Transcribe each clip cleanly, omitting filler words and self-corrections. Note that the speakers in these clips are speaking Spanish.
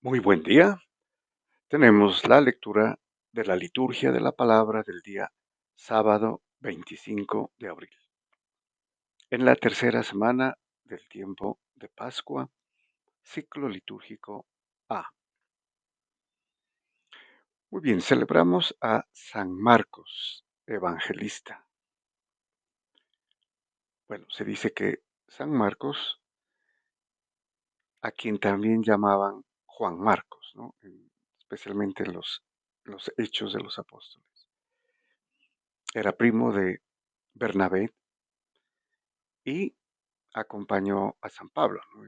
Muy buen día. Tenemos la lectura de la liturgia de la palabra del día sábado 25 de abril, en la tercera semana del tiempo de Pascua, ciclo litúrgico A. Muy bien, celebramos a San Marcos, evangelista. Bueno, se dice que San Marcos, a quien también llamaban Juan Marcos, ¿no? Especialmente en los Hechos de los Apóstoles. Era primo de Bernabé y acompañó a San Pablo, ¿no?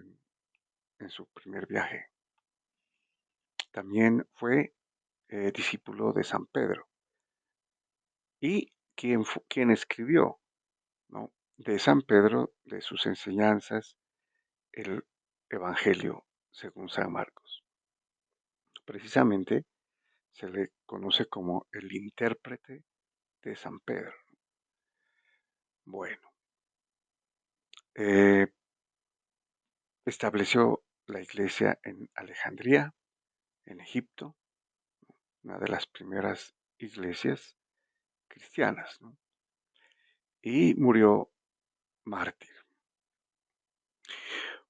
en su primer viaje. También fue discípulo de San Pedro y quien escribió, ¿no? de San Pedro, de sus enseñanzas, el Evangelio según San Marcos. Precisamente se le conoce como el intérprete de San Pedro. Bueno, eh, estableció la iglesia en Alejandría, en Egipto, una de las primeras iglesias cristianas, ¿no? Y murió mártir.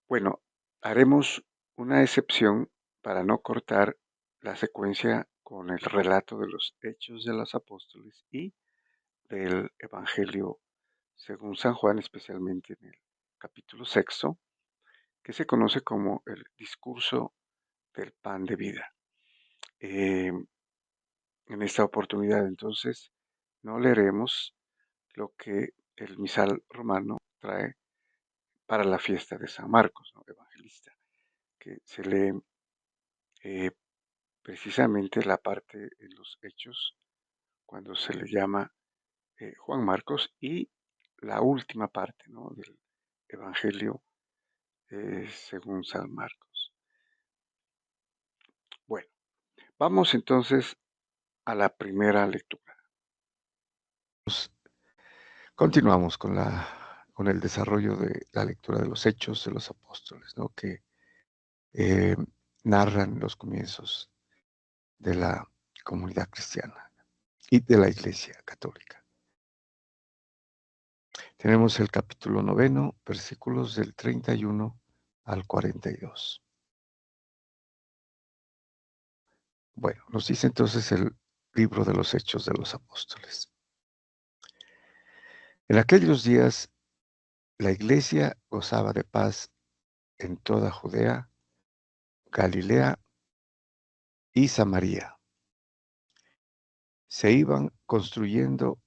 Bueno, haremos una excepción para no cortar la secuencia con el relato de los hechos de los apóstoles y del Evangelio según San Juan, especialmente en el capítulo sexto, que se conoce como el discurso del pan de vida. En esta oportunidad, entonces, no leeremos lo que el misal romano trae para la fiesta de San Marcos, ¿no? Evangelista, que se lee eh, precisamente la parte en los hechos cuando se le llama Juan Marcos y la última parte, ¿no? del Evangelio según San Marcos. Bueno, vamos entonces a la primera lectura. Continuamos con el desarrollo de la lectura de los hechos de los apóstoles, ¿no? que eh, narran los comienzos de la comunidad cristiana y de la Iglesia Católica. Tenemos el capítulo 9, versículos del 31 al 42. Bueno, nos dice entonces el libro de los Hechos de los Apóstoles. En aquellos días la Iglesia gozaba de paz en toda Judea, Galilea y Samaria. Se iban construyendo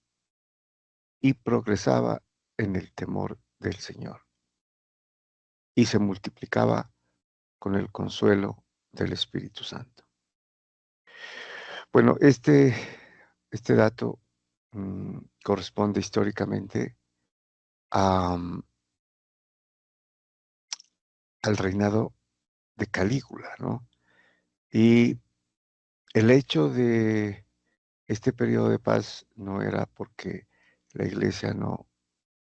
y progresaba en el temor del Señor, y se multiplicaba con el consuelo del Espíritu Santo. Bueno, este dato corresponde históricamente a, al reinado de Calígula, ¿no? Y el hecho de este periodo de paz no era porque la iglesia no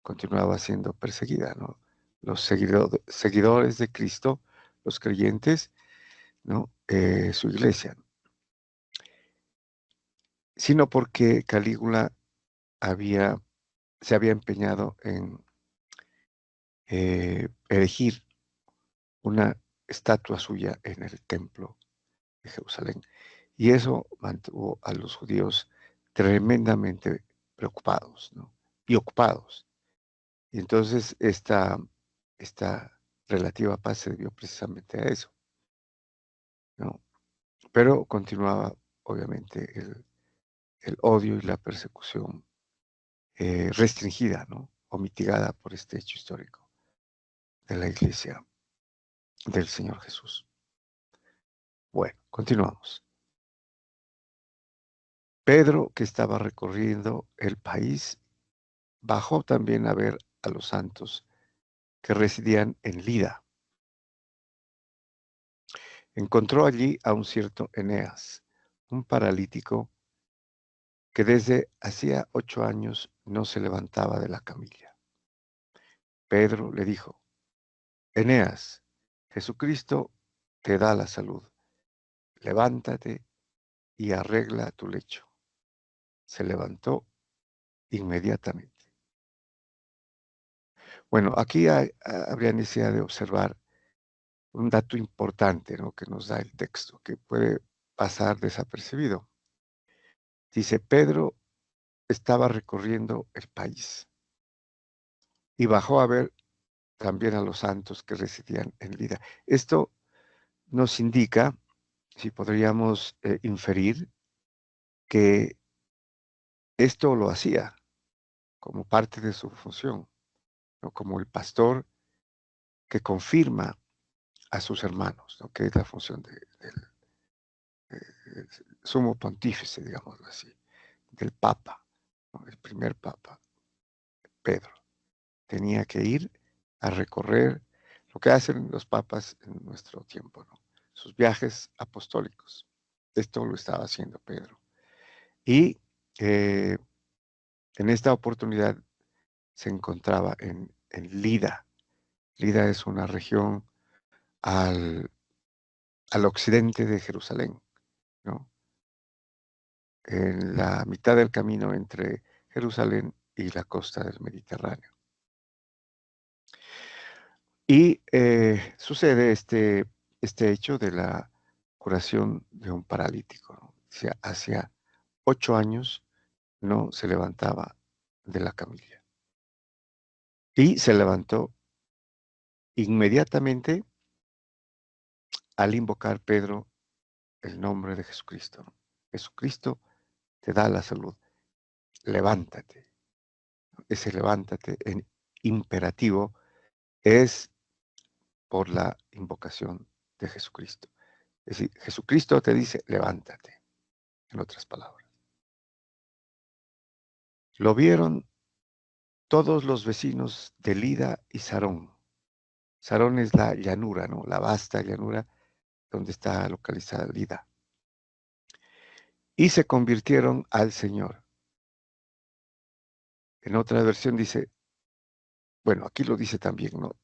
continuaba siendo perseguida, ¿no? Los seguidores de Cristo, los creyentes, ¿no? Su iglesia, sino porque Calígula se había empeñado en erigir una estatua suya en el templo de Jerusalén. Y eso mantuvo a los judíos tremendamente preocupados, ¿no? Y ocupados. Y entonces esta relativa paz se debió precisamente a eso, ¿no? Pero continuaba, obviamente, el odio y la persecución restringida, ¿no? O mitigada por este hecho histórico de la iglesia del Señor Jesús. Bueno, continuamos. Pedro, que estaba recorriendo el país, bajó también a ver a los santos que residían en Lida. Encontró allí a un cierto Eneas, un paralítico que desde hacía 8 años no se levantaba de la camilla. Pedro le dijo: Eneas, Jesucristo te da la salud. levántate y arregla tu lecho. Se levantó inmediatamente. Bueno, aquí habría necesidad de observar un dato importante, ¿no?, que nos da el texto, que puede pasar desapercibido. Dice, Pedro estaba recorriendo el país y bajó a ver también a los santos que residían en Lida. Esto nos indica, si podríamos inferir, que esto lo hacía como parte de su función, ¿no?, como el pastor que confirma a sus hermanos, ¿no?, que es la función del sumo pontífice, digámoslo así, del papa, ¿no?, el primer papa, Pedro. Tenía que ir a recorrer lo que hacen los papas en nuestro tiempo, ¿no?, sus viajes apostólicos. Esto lo estaba haciendo Pedro. Y en esta oportunidad se encontraba en Lida. Lida es una región al, al occidente de Jerusalén, ¿no?, en la mitad del camino entre Jerusalén y la costa del Mediterráneo. Y sucede este hecho de la curación de un paralítico, ¿no? O sea, hacía 8 años no se levantaba de la camilla. Y se levantó inmediatamente al invocar Pedro el nombre de Jesucristo, ¿no? Jesucristo te da la salud. Levántate. Ese levántate en imperativo es por la invocación de Jesucristo. Es decir, Jesucristo te dice, levántate, en otras palabras. Lo vieron todos los vecinos de Lida y Sarón. Sarón es la llanura, ¿no?, la vasta llanura donde está localizada Lida. Y se convirtieron al Señor. En otra versión dice, bueno, aquí lo dice también, ¿no?,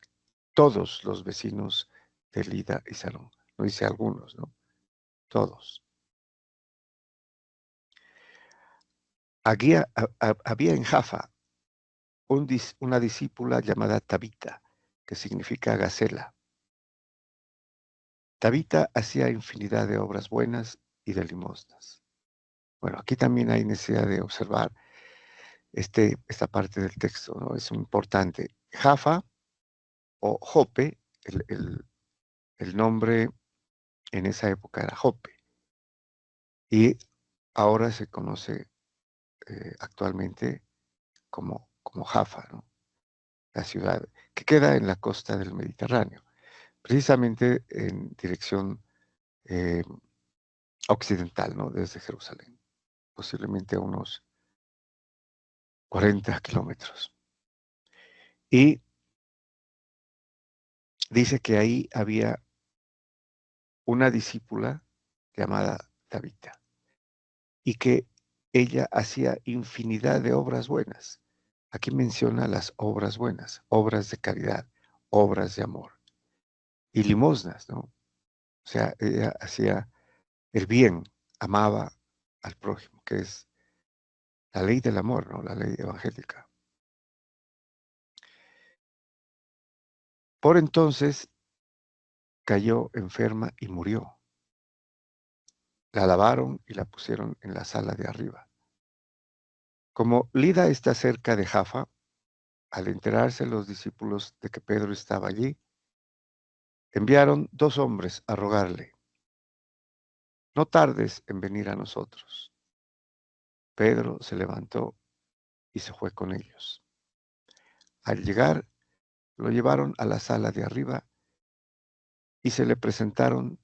todos los vecinos de Lida y Sarón. No dice algunos, ¿no? Todos. Había en Jaffa una discípula llamada Tabita, que significa Gacela. Tabita hacía infinidad de obras buenas y de limosnas. Bueno, aquí también hay necesidad de observar esta parte del texto, ¿no? Es importante. Jaffa o Jope, el nombre en esa época era Jope, y ahora se conoce actualmente como Jaffa, ¿no?, la ciudad que queda en la costa del Mediterráneo, precisamente en dirección eh, occidental, ¿no?, desde Jerusalén, posiblemente a unos 40 kilómetros. Y dice que ahí había una discípula llamada Tabita y que ella hacía infinidad de obras buenas. Aquí menciona las obras buenas, obras de caridad, obras de amor y limosnas, ¿no? O sea, ella hacía el bien, amaba al prójimo, que es la ley del amor, ¿no?, la ley evangélica. Por entonces cayó enferma y murió. La lavaron y la pusieron en la sala de arriba. Como Lida está cerca de Jaffa, al enterarse los discípulos de que Pedro estaba allí, enviaron 2 hombres a rogarle, no tardes en venir a nosotros. Pedro se levantó y se fue con ellos. Al llegar, lo llevaron a la sala de arriba y se le presentaron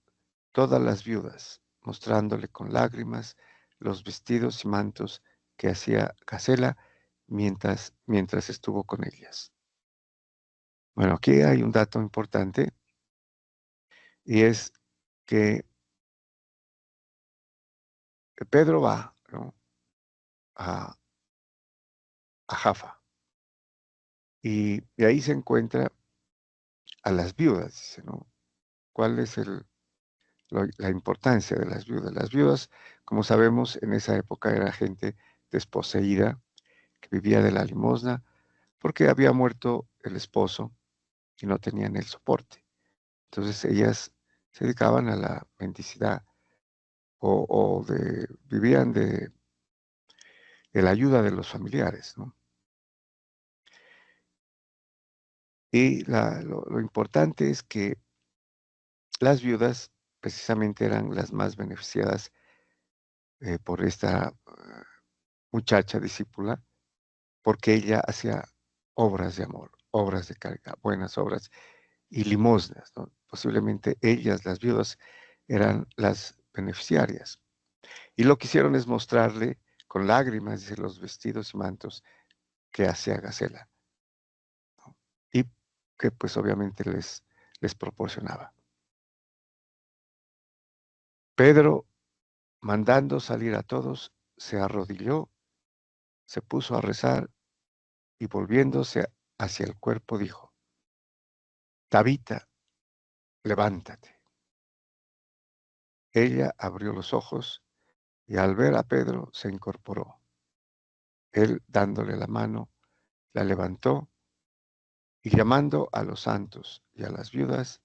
todas las viudas, mostrándole con lágrimas los vestidos y mantos que hacía Gacela mientras estuvo con ellas. Bueno, aquí hay un dato importante y es que Pedro va, ¿no?, a, a Jaffa y de ahí se encuentra a las viudas, dice, ¿no? ¿Cuál es la importancia de las viudas. Las viudas, como sabemos, en esa época era gente desposeída, que vivía de la limosna, porque había muerto el esposo y no tenían el soporte. Entonces ellas se dedicaban a la mendicidad vivían de la ayuda de los familiares, ¿no? Y lo importante es que las viudas precisamente eran las más beneficiadas por esta muchacha discípula, porque ella hacía obras de amor, obras de caridad, buenas obras y limosnas, ¿no? Posiblemente ellas, las viudas, eran las beneficiarias. Y lo que hicieron es mostrarle con lágrimas, dice, los vestidos y mantos que hacía Gacela, ¿no? Y que pues obviamente les proporcionaba. Pedro, mandando salir a todos, se arrodilló, se puso a rezar y volviéndose hacia el cuerpo dijo, Tabita, levántate. Ella abrió los ojos y al ver a Pedro se incorporó. Él, dándole la mano, la levantó y llamando a los santos y a las viudas,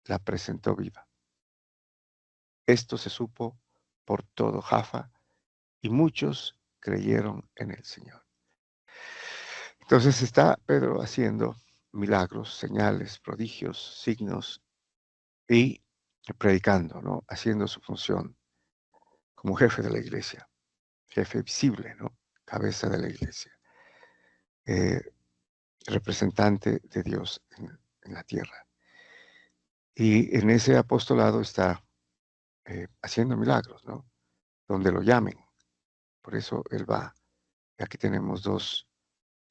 la presentó viva. Esto se supo por todo Jafa y muchos creyeron en el Señor. Entonces está Pedro haciendo milagros, señales, prodigios, signos y predicando, ¿no? Haciendo su función como jefe de la iglesia, jefe visible, ¿no? Cabeza de la iglesia, eh, representante de Dios en la tierra. Y en ese apostolado está haciendo milagros, ¿no? Donde lo llamen. Por eso él va. Y aquí tenemos dos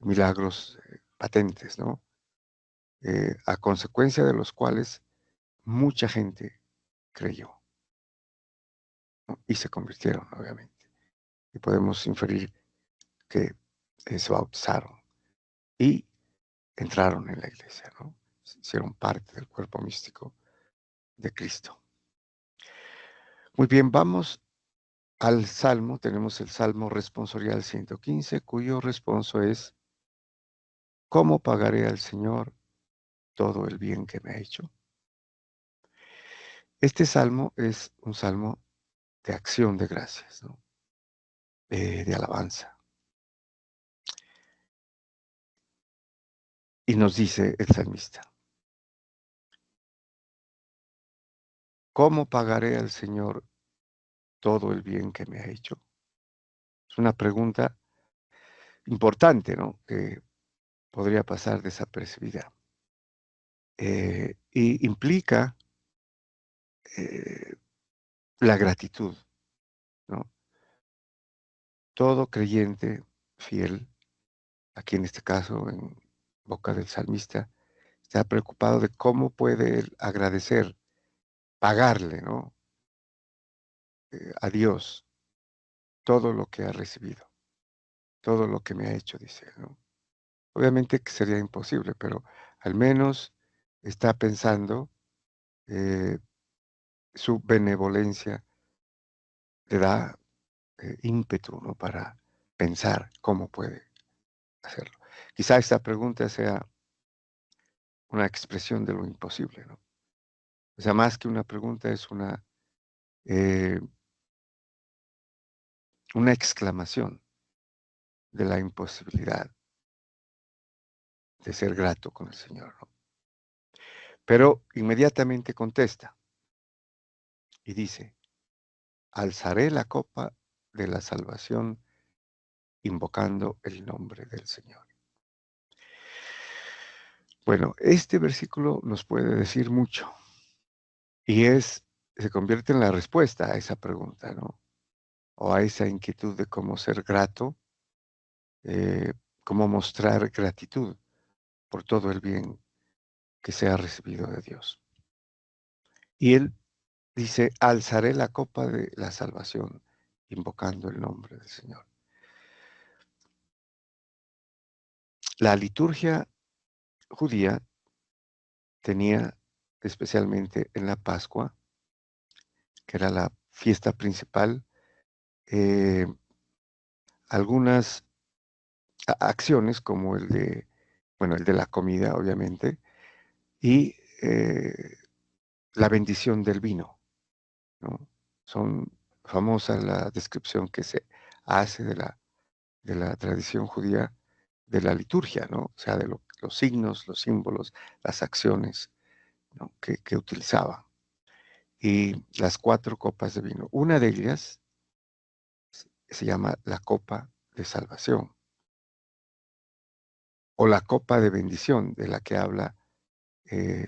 milagros patentes, ¿no? A consecuencia de los cuales mucha gente creyó, ¿no? Y se convirtieron, obviamente. Y podemos inferir que se bautizaron y entraron en la iglesia, ¿no? Se hicieron parte del cuerpo místico de Cristo. Muy bien, vamos al Salmo. Tenemos el Salmo responsorial 115, cuyo responso es, ¿cómo pagaré al Señor todo el bien que me ha hecho? Este salmo es un salmo de acción de gracias, ¿no? De alabanza. Y nos dice el salmista, ¿cómo pagaré al Señor todo el bien que me ha hecho? Es una pregunta importante, ¿no? Que podría pasar desapercibida. Y implica eh, la gratitud, ¿no? Todo creyente fiel, aquí en este caso, en boca del salmista, está preocupado de cómo puede él agradecer, pagarle, ¿no? A Dios todo lo que ha recibido, todo lo que me ha hecho, dice, ¿no? Obviamente que sería imposible, pero al menos está pensando, eh, su benevolencia le da ímpetu, ¿no? Para pensar cómo puede hacerlo. Quizá esta pregunta sea una expresión de lo imposible, ¿no? O sea, más que una pregunta es eh, una exclamación de la imposibilidad de ser grato con el Señor, ¿no? Pero inmediatamente contesta y dice, alzaré la copa de la salvación invocando el nombre del Señor. Bueno, este versículo nos puede decir mucho y se convierte en la respuesta a esa pregunta, ¿no? O a esa inquietud de cómo ser grato, eh, cómo mostrar gratitud por todo el bien que se ha recibido de Dios. Y él dice, alzaré la copa de la salvación invocando el nombre del Señor. La liturgia judía tenía, especialmente en la Pascua, que era la fiesta principal, eh, algunas acciones como bueno, el de la comida, obviamente, y la bendición del vino, ¿no? Son famosa la descripción que se hace de la tradición judía de la liturgia, ¿no? O sea, de los signos, los símbolos, las acciones, ¿no? que utilizaba. Y las 4 copas de vino. Una de ellas se llama la copa de salvación o la copa de bendición de la que habla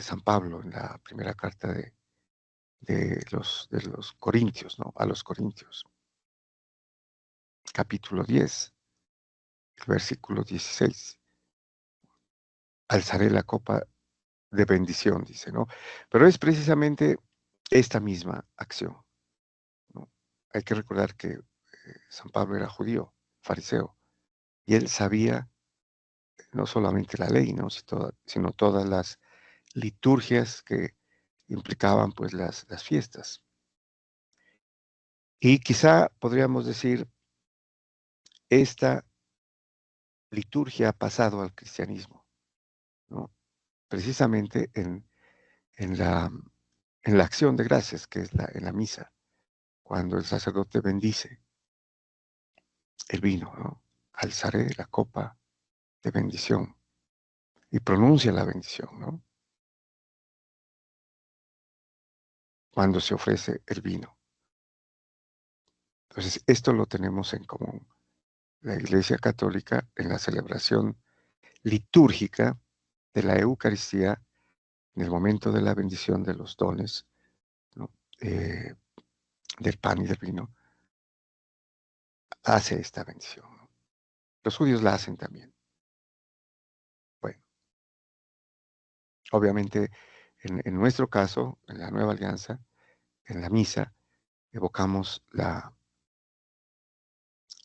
San Pablo en la primera carta de los Corintios, ¿no? A los Corintios, capítulo 10, el versículo 16. Alzaré la copa de bendición, dice, ¿no? Pero es precisamente esta misma acción, ¿no? Hay que recordar que San Pablo era judío, fariseo, y él sabía no solamente la ley, ¿no? Sino todas las liturgias que implicaban pues las fiestas. Y quizá podríamos decir, esta liturgia ha pasado al cristianismo, ¿no? Precisamente en la, en la acción de gracias, que es en la misa, cuando el sacerdote bendice el vino, ¿no? Alzaré la copa de bendición y pronuncia la bendición, ¿no? Cuando se ofrece el vino. Entonces, esto lo tenemos en común. La Iglesia Católica en la celebración litúrgica de la Eucaristía, en el momento de la bendición de los dones, ¿no? Del pan y del vino, hace esta bendición, ¿no? Los judíos la hacen también. Bueno, obviamente, en nuestro caso, en la Nueva Alianza, en la misa, evocamos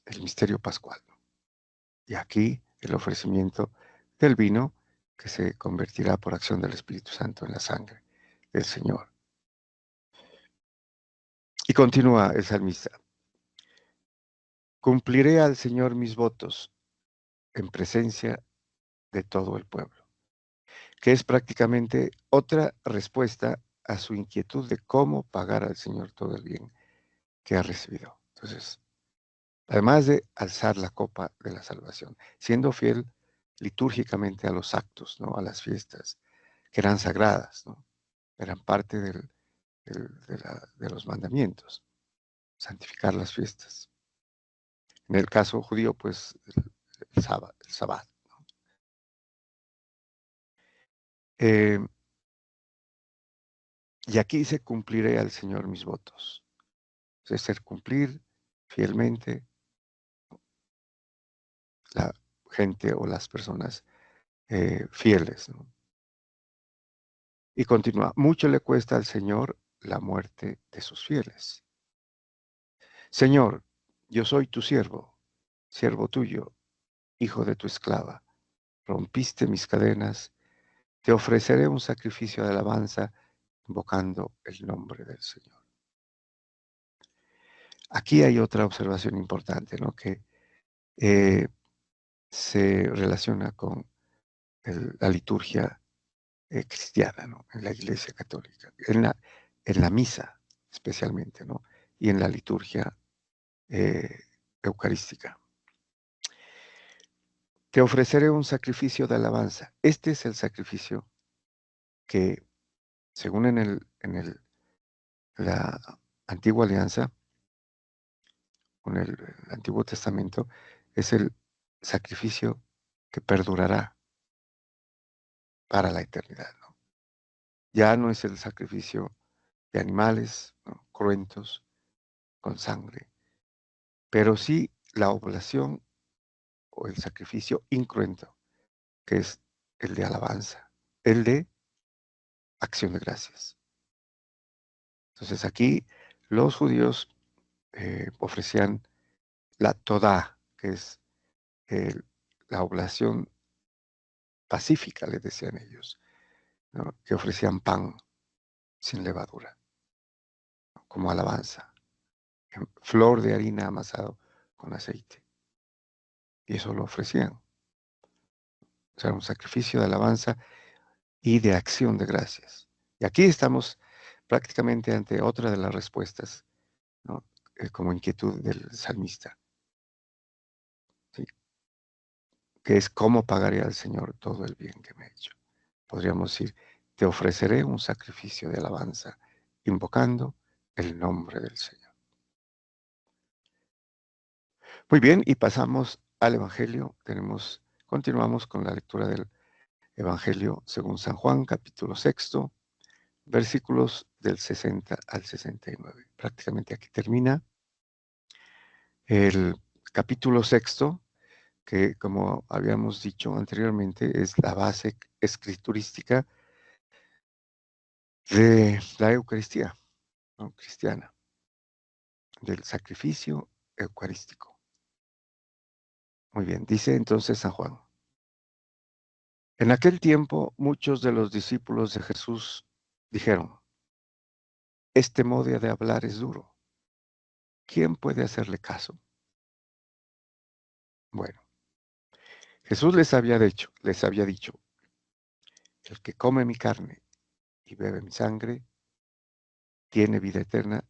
el misterio pascual, ¿no? Y aquí el ofrecimiento del vino que se convertirá por acción del Espíritu Santo en la sangre del Señor. Y continúa el salmista. Cumpliré al Señor mis votos en presencia de todo el pueblo, que es prácticamente otra respuesta a su inquietud de cómo pagar al Señor todo el bien que ha recibido. Entonces, además de alzar la copa de la salvación, siendo fiel litúrgicamente a los actos, ¿no? A las fiestas, que eran sagradas, ¿no? Eran parte de los mandamientos, santificar las fiestas. En el caso judío, pues el sábado, el sabbat. Eh, y aquí dice, cumpliré al Señor mis votos. Es ser cumplir fielmente la gente o las personas fieles, ¿no? Y continúa, mucho le cuesta al Señor la muerte de sus fieles. Señor, yo soy tu siervo, siervo tuyo, hijo de tu esclava. Rompiste mis cadenas, te ofreceré un sacrificio de alabanza invocando el nombre del Señor. Aquí hay otra observación importante, ¿no? Que eh, se relaciona con la liturgia cristiana, ¿no? En la Iglesia Católica, en la misa especialmente, ¿no? Y en la liturgia eh, eucarística. Te ofreceré un sacrificio de alabanza. Este es el sacrificio que, según la antigua alianza, con el Antiguo Testamento, es el sacrificio que perdurará para la eternidad, ¿no? Ya no es el sacrificio de animales, ¿no? Cruentos, con sangre, pero sí la oblación o el sacrificio incruento, que es el de alabanza, el de acción de gracias. Entonces aquí los judíos ofrecían la Todá, que es el- la oblación pacífica, les decían ellos, ¿no? Que ofrecían pan sin levadura. como alabanza, en flor de harina amasado con aceite. Y eso lo ofrecían. O sea, un sacrificio de alabanza y de acción de gracias. Y aquí estamos prácticamente ante otra de las respuestas, ¿no? Como inquietud del salmista, ¿sí? Que es cómo pagaré al Señor todo el bien que me ha hecho. Podríamos decir, te ofreceré un sacrificio de alabanza, invocando el nombre del Señor. Muy bien, y pasamos al Evangelio. Continuamos con la lectura del Evangelio según San Juan, capítulo sexto, versículos del 60 al 69. Prácticamente aquí termina el capítulo sexto, que como habíamos dicho anteriormente, es la base escriturística de la Eucaristía, ¿no? Cristiana, del sacrificio eucarístico. Muy bien, dice entonces San Juan. En aquel tiempo muchos de los discípulos de Jesús dijeron, este modo de hablar es duro. ¿Quién puede hacerle caso? Bueno, Jesús les había dicho, el que come mi carne y bebe mi sangre, tiene vida eterna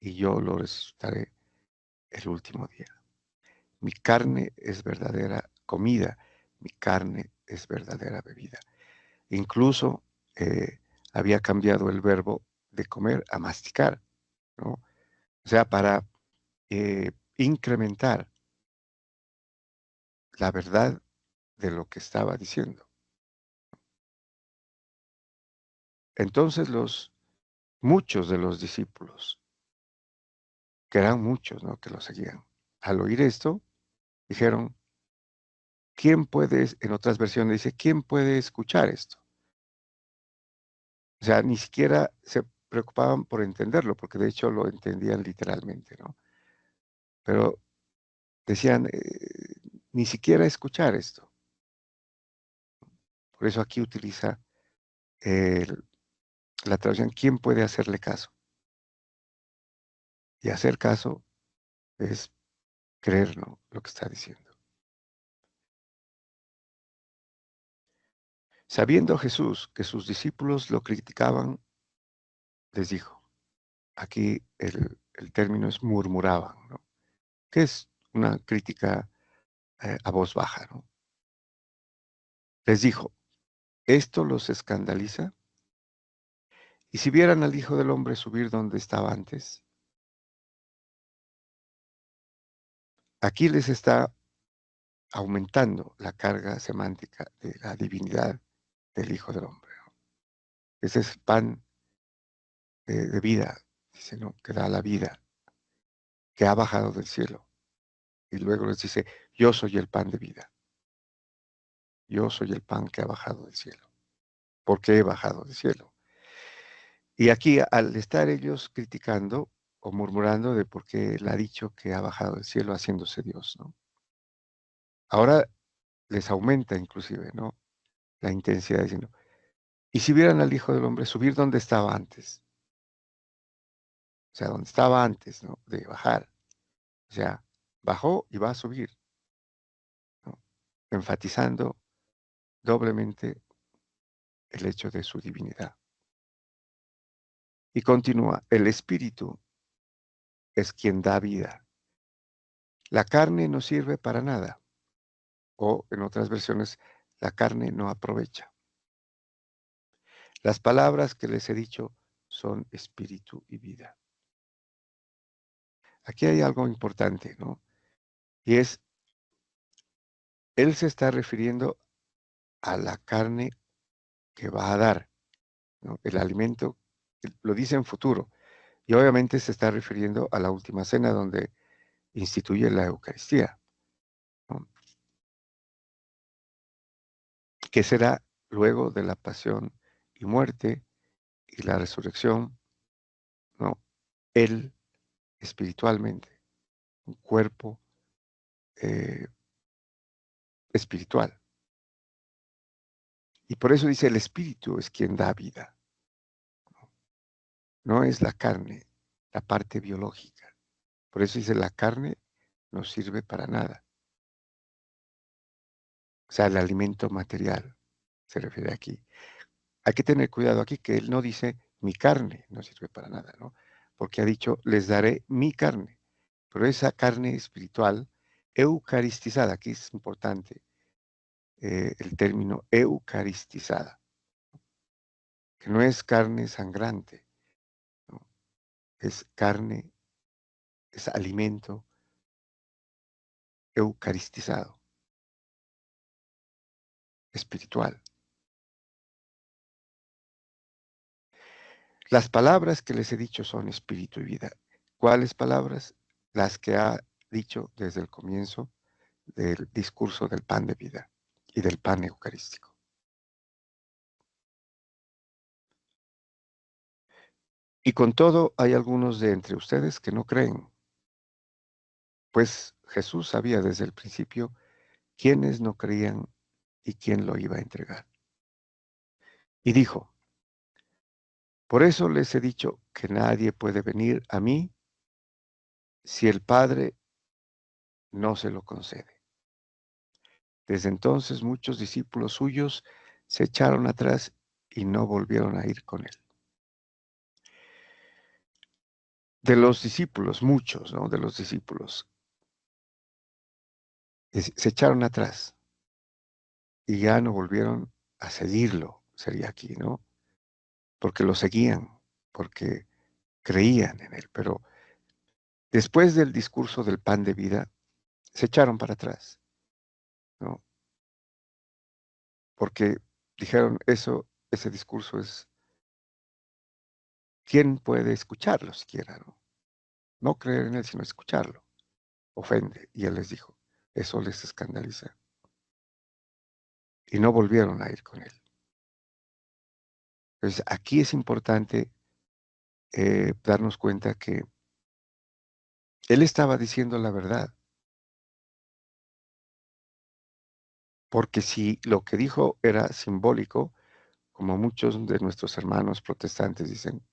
y yo lo resucitaré el último día. Mi carne es verdadera comida, mi carne es verdadera bebida. Incluso había cambiado el verbo de comer a masticar, ¿no? O sea, para incrementar la verdad de lo que estaba diciendo. Entonces muchos de los discípulos, que eran muchos, ¿no? Que lo seguían, al oír esto, dijeron, en otras versiones dice, ¿quién puede escuchar esto? O sea, ni siquiera se preocupaban por entenderlo, porque de hecho lo entendían literalmente, ¿no? Pero decían, ni siquiera escuchar esto. Por eso aquí utiliza el- la traducción, ¿quién puede hacerle caso? Y hacer caso es creer, ¿no? Lo que está diciendo. Sabiendo Jesús que sus discípulos lo criticaban, les dijo, aquí el término es murmuraban, ¿no? Que es una crítica a voz baja, ¿no? Les dijo, ¿esto los escandaliza? Y si vieran al Hijo del Hombre subir donde estaba antes, aquí les está aumentando la carga semántica de la divinidad del Hijo del Hombre, ¿no? Ese es el pan de vida, dice, ¿no? Que da la vida, que ha bajado del cielo. Y luego les dice, yo soy el pan de vida. Yo soy el pan que ha bajado del cielo. ¿Por qué he bajado del cielo? Y aquí, al estar ellos criticando o murmurando de por qué él ha dicho que ha bajado del cielo haciéndose Dios, ¿no? Ahora les aumenta inclusive, ¿no? La intensidad diciendo, y si vieran al Hijo del Hombre subir donde estaba antes, o sea, donde estaba antes, ¿no? De bajar, o sea, bajó y va a subir, ¿no? Enfatizando doblemente el hecho de su divinidad. Y continúa, el Espíritu es quien da vida. La carne no sirve para nada, o en otras versiones, la carne no aprovecha. Las palabras que les he dicho son espíritu y vida. Aquí hay algo importante, ¿no? Y es, él se está refiriendo a la carne que va a dar, ¿no? El alimento, lo dice en futuro, y obviamente se está refiriendo a la última cena donde instituye la Eucaristía, ¿no? Que será luego de la pasión y muerte y la resurrección, ¿no? Él espiritualmente, un cuerpo eh, espiritual. Y por eso dice, el espíritu es quien da vida, no es la carne. la parte biológica. Por eso dice, la carne no sirve para nada. O sea, el alimento material se refiere aquí. Hay que tener cuidado aquí que él no dice mi carne no sirve para nada, ¿no? Porque ha dicho, les daré mi carne. Pero esa carne espiritual, eucaristizada, aquí es importante el término eucaristizada, que no es carne sangrante, ¿no? Es carne, es alimento eucaristizado, espiritual. Las palabras que les he dicho son espíritu y vida. ¿Cuáles palabras? Las que ha dicho desde el comienzo del discurso del pan de vida y del pan eucarístico. Y con todo hay algunos de entre ustedes que no creen, pues Jesús sabía desde el principio quiénes no creían y quién lo iba a entregar. Y dijo, por eso les he dicho que nadie puede venir a mí si el Padre no se lo concede. Desde entonces muchos discípulos suyos se echaron atrás y no volvieron a ir con él. De los discípulos, muchos, ¿no? De los discípulos, se echaron atrás y ya no volvieron a seguirlo, sería aquí, ¿no? Porque lo seguían, porque creían en él, pero después del discurso del pan de vida, se echaron para atrás, ¿no? Porque dijeron, ese discurso es, ¿quién puede escucharlo siquiera, no? No creer en él, sino escucharlo. Ofende. Y él les dijo, eso les escandaliza. Y no volvieron a ir con él. Entonces, aquí es importante darnos cuenta que él estaba diciendo la verdad, porque si lo que dijo era simbólico, como muchos de nuestros hermanos protestantes dicen,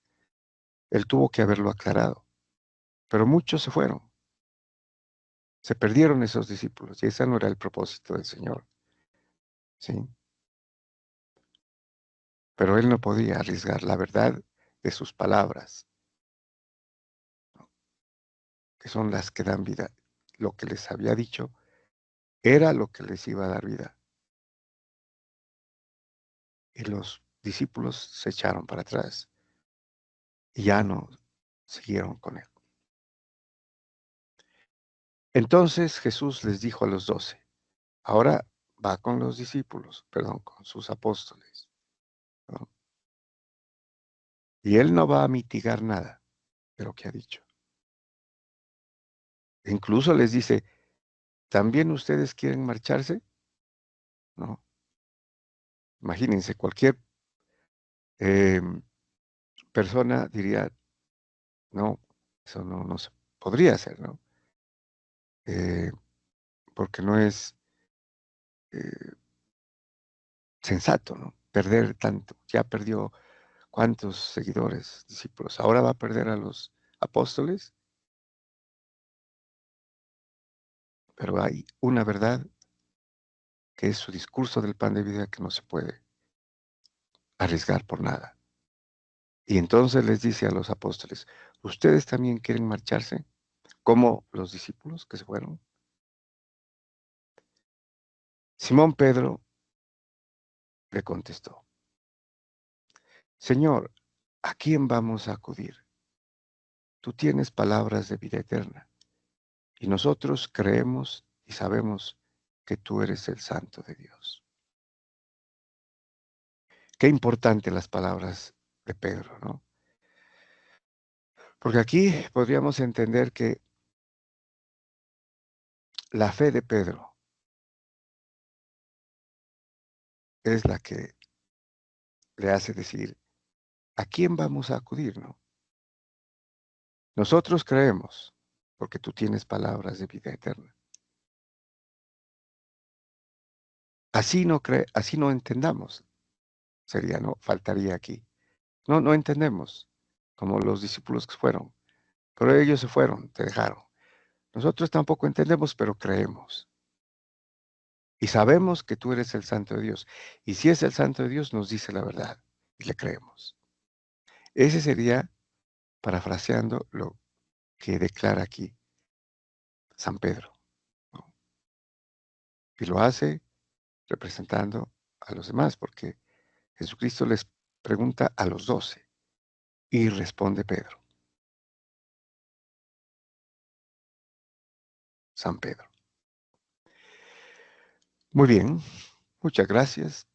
él tuvo que haberlo aclarado, pero muchos se fueron, se perdieron esos discípulos, y ese no era el propósito del Señor, ¿sí? Pero él no podía arriesgar la verdad de sus palabras, que son las que dan vida. Lo que les había dicho era lo que les iba a dar vida. Y los discípulos se echaron para atrás y ya no siguieron con él. Entonces Jesús les dijo a los 12, ahora va con los discípulos, perdón, con sus apóstoles, ¿no? Y él no va a mitigar nada de lo que ha dicho. Incluso les dice, ¿también ustedes quieren marcharse? No. Imagínense, cualquier eh, persona diría, no, eso no se podría hacer, ¿no? Eh, porque no es eh, sensato, ¿no? Perder tanto. Ya perdió cuántos seguidores, discípulos. Ahora va a perder a los apóstoles, pero hay una verdad que es su discurso del pan de vida que no se puede arriesgar por nada. Y entonces les dice a los apóstoles, ¿ustedes también quieren marcharse? Como los discípulos que se fueron. Simón Pedro le contestó, Señor, ¿a quién vamos a acudir? Tú tienes palabras de vida eterna, y nosotros creemos y sabemos que tú eres el Santo de Dios. Qué importante las palabras de Pedro, ¿no? Porque aquí podríamos entender que la fe de Pedro es la que le hace decir, ¿a quién vamos a acudir, no? Nosotros creemos, porque tú tienes palabras de vida eterna. Así no entendamos, sería, ¿no? Faltaría aquí. No entendemos, como los discípulos que fueron. pero ellos se fueron, te dejaron. Nosotros tampoco entendemos, pero creemos. Y sabemos que tú eres el Santo de Dios. Y si es el Santo de Dios, nos dice la verdad y le creemos. Ese sería, parafraseando lo que declara aquí San Pedro, ¿no? Y lo hace representando a los demás, porque Jesucristo les pregunta a los 12 y responde Pedro, San Pedro. Muy bien, muchas gracias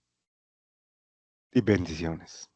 y bendiciones.